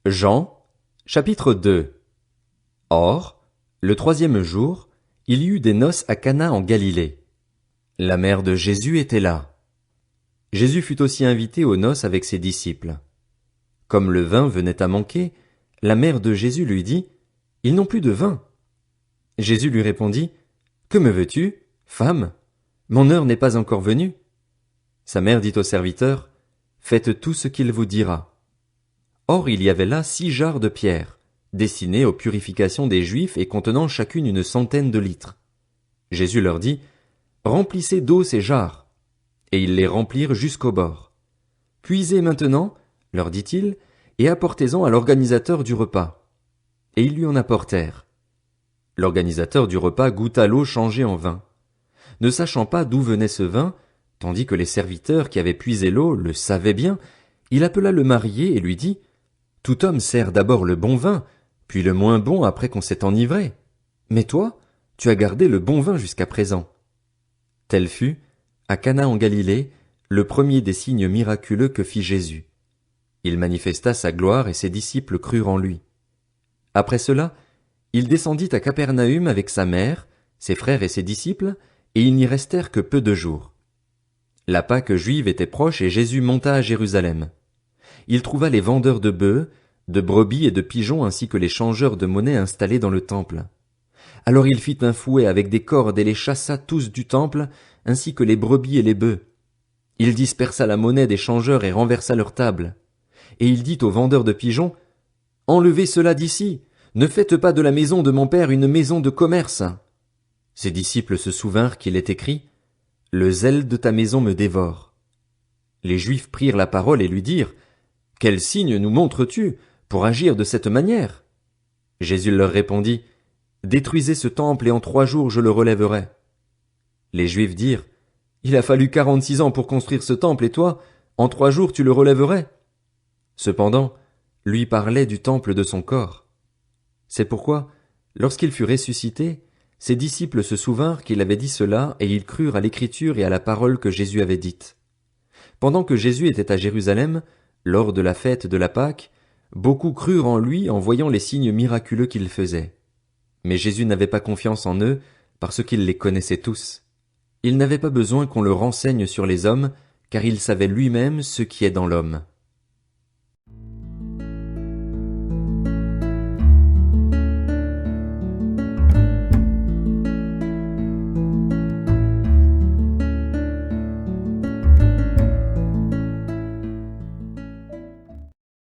Jean, chapitre 2. Or, le troisième jour, il y eut des noces à Cana en Galilée. La mère de Jésus était là. Jésus fut aussi invité aux noces avec ses disciples. Comme le vin venait à manquer, la mère de Jésus lui dit, « Ils n'ont plus de vin. » Jésus lui répondit, « Que me veux-tu, femme? Mon heure n'est pas encore venue. » Sa mère dit au serviteur, « Faites tout ce qu'il vous dira. » Or il y avait là 6 jarres de pierre, destinées aux purifications des Juifs et contenant chacune une centaine de litres. Jésus leur dit, « Remplissez d'eau ces jarres. » Et ils les remplirent jusqu'au bord. « Puisez maintenant, leur dit-il, et apportez-en à l'organisateur du repas. » Et ils lui en apportèrent. L'organisateur du repas goûta l'eau changée en vin. Ne sachant pas d'où venait ce vin, tandis que les serviteurs qui avaient puisé l'eau le savaient bien, il appela le marié et lui dit, « Tout homme sert d'abord le bon vin, puis le moins bon après qu'on s'est enivré. Mais toi, tu as gardé le bon vin jusqu'à présent. » Tel fut, à Cana en Galilée, le premier des signes miraculeux que fit Jésus. Il manifesta sa gloire et ses disciples crurent en lui. Après cela, il descendit à Capernaüm avec sa mère, ses frères et ses disciples, et ils n'y restèrent que peu de jours. La Pâque juive était proche et Jésus monta à Jérusalem. Il trouva les vendeurs de bœufs, de brebis et de pigeons ainsi que les changeurs de monnaie installés dans le temple. Alors il fit un fouet avec des cordes et les chassa tous du temple, ainsi que les brebis et les bœufs. Il dispersa la monnaie des changeurs et renversa leurs tables. Et il dit aux vendeurs de pigeons, « Enlevez cela d'ici, ne faites pas de la maison de mon père une maison de commerce. » Ses disciples se souvinrent qu'il est écrit, « Le zèle de ta maison me dévore. » Les Juifs prirent la parole et lui dirent, « Quel signe nous montres-tu pour agir de cette manière? » Jésus leur répondit, « Détruisez ce temple et en 3 jours je le relèverai. » Les Juifs dirent, « Il a fallu 46 ans pour construire ce temple et toi, en 3 jours tu le relèverais. » Cependant, lui parlait du temple de son corps. C'est pourquoi, lorsqu'il fut ressuscité, ses disciples se souvinrent qu'il avait dit cela et ils crurent à l'écriture et à la parole que Jésus avait dite. Pendant que Jésus était à Jérusalem, lors de la fête de la Pâque, beaucoup crurent en lui en voyant les signes miraculeux qu'il faisait. Mais Jésus n'avait pas confiance en eux, parce qu'il les connaissait tous. Il n'avait pas besoin qu'on le renseigne sur les hommes, car il savait lui-même ce qui est dans l'homme.